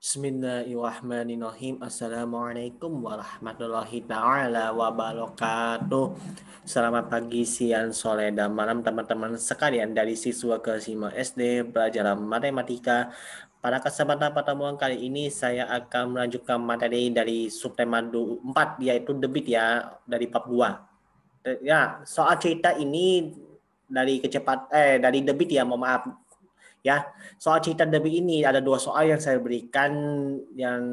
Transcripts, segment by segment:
Bismillahirrahmanirrahim. Assalamualaikum warahmatullahi ta'ala wabarakatuh. Selamat pagi, siang, sore, dan malam teman-teman sekalian dari siswa kelas 5 SD pelajaran matematika. Pada kesempatan pertemuan kali ini saya akan melanjutkan materi dari subtema 4 yaitu debit ya dari bab 2. Ya, soal cerita ini dari debit ya, mohon maaf. Ya, soal cerita debit ini ada 2 soal yang saya berikan yang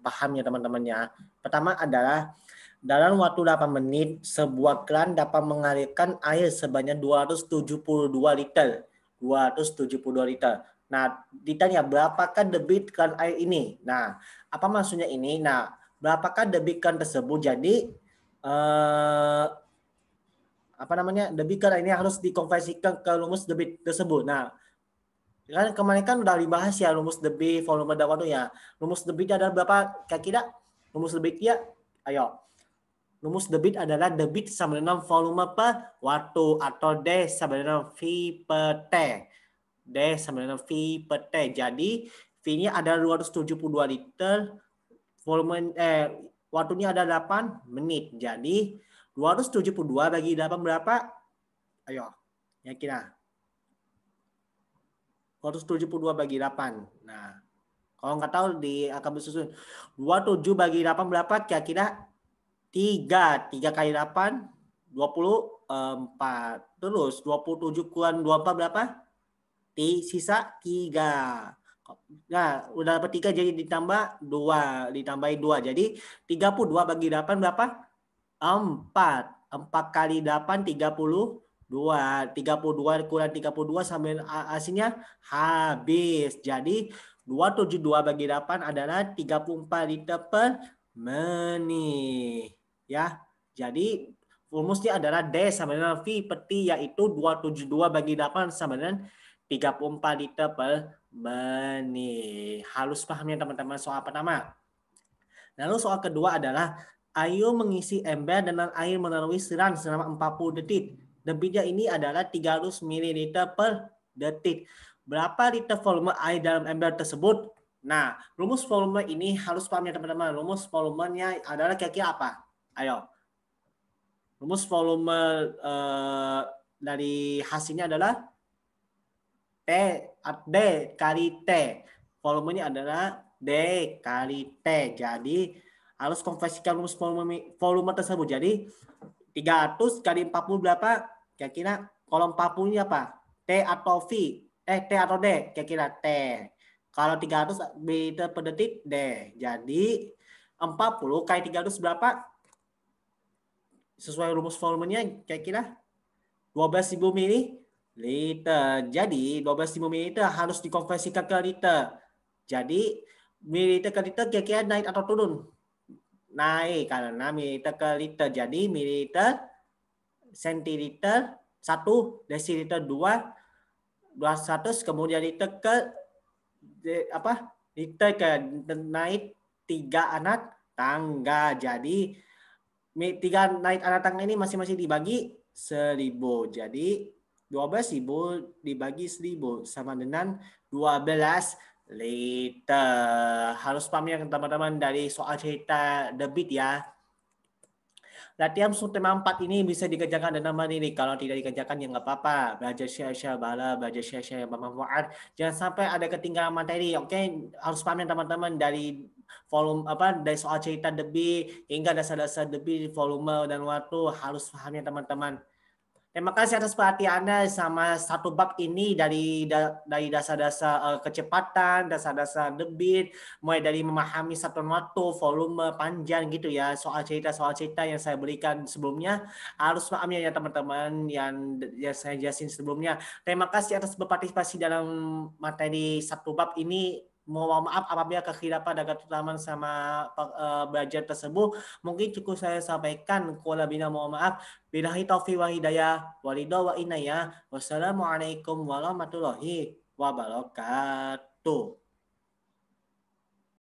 paham ya teman-teman ya. Pertama adalah dalam waktu 8 menit sebuah keran dapat mengalirkan air sebanyak 272 liter. 272 liter. Nah, ditanya berapakah debit keran air ini? Nah, apa maksudnya ini? Nah, berapakah debit keran tersebut? Jadi debit keran ini harus dikonversikan ke rumus debit tersebut. Nah, kan kemarin kan udah dibahas ya rumus debit, volume dan waktu ya. Rumus debit adalah berapa kira-kira? Rumus debitnya, ayo. Rumus debit adalah debit sama dengan volume per waktu atau D sama dengan V per T. D sama dengan V per T. Jadi V-nya ada 272 liter, volume waktunya ada 8 menit. Jadi 272 bagi 8 berapa? Ayo, ya kira. 272 bagi 8. Nah, kalau nggak tahu di akan bersusun. 27 bagi 8 berapa? Kira-kira 3. 3 kali 8, 24. Terus 27 kurang 24 berapa? Sisa 3. Nah, udah dapat 3 jadi ditambah 2. Ditambahin 2. Jadi 32 bagi 8 berapa? 4. 4 kali 8, 32. 32 kurang 32 sampai hasilnya habis. Jadi 272 bagi 8 adalah 34 liter per menit. Ya. Jadi rumusnya adalah D sama dengan V per T, yaitu 272 bagi 8 sama dengan 34 liter per menit. Harus paham ya teman-teman soal pertama. Lalu soal kedua adalah ayo mengisi ember dengan air melalui selang selama 40 detik. Debitnya ini adalah 300 ml per detik. Berapa liter volume air dalam ember tersebut? Nah, rumus volume ini harus paham ya teman-teman. Rumus volumenya adalah kira-kira apa? Ayo. Rumus volume dari hasilnya adalah D kali T. Volumenya adalah D kali T. Jadi harus konversikan rumus volume tersebut. Jadi 300 kali 40 berapa? Kira-kira kalau 40 ini apa? T atau V? T atau D? Kira-kira T. Kalau 300 liter per detik D. Jadi 40 kali 300 berapa? Sesuai rumus volumenya kira-kira 12.000 mililiter. Jadi 12.000 mililiter harus dikonversikan ke liter. Jadi mililiter ke liter kira-kira naik atau turun? Naik karena mililiter ke liter. Jadi mililiter, sentiliter, 1, desiliter 2, 200, kemudian liter ke liter ke naik 3 anak tangga. Jadi 3 naik anak tangga ini masing-masing dibagi 1000. Jadi 12.000 dibagi 1000 sama dengan 12 liter. Harus paham ya teman-teman dari soal cerita debit ya. Latihan subtema 4 ini bisa dikerjakan dengan mandiri. Kalau tidak dikerjakan ya nggak apa-apa. Belajar share-share bala, belajar share-share yang bermanfaat. Jangan sampai ada ketinggalan materi. Oke, harus paham ya teman-teman dari volume dari soal cerita debit hingga dasar-dasar debit, volume dan waktu harus paham ya teman-teman. Terima kasih atas perhatian Anda sama satu bab ini dari dasar-dasar kecepatan, dasar-dasar debit, mulai dari memahami satuan waktu, volume, panjang gitu ya, soal cerita yang saya berikan sebelumnya harus paham ya teman-teman yang saya jelasin sebelumnya. Terima kasih atas berpartisipasi dalam materi satu bab ini. Mohon maaf apabila kekhilafan dan ketutaman sama belajar tersebut. Mungkin cukup saya sampaikan. Kurang lebihnya mohon maaf. Billahi taufiq wa hidayah. Walidah wa inayah. Wassalamualaikum warahmatullahi wabarakatuh.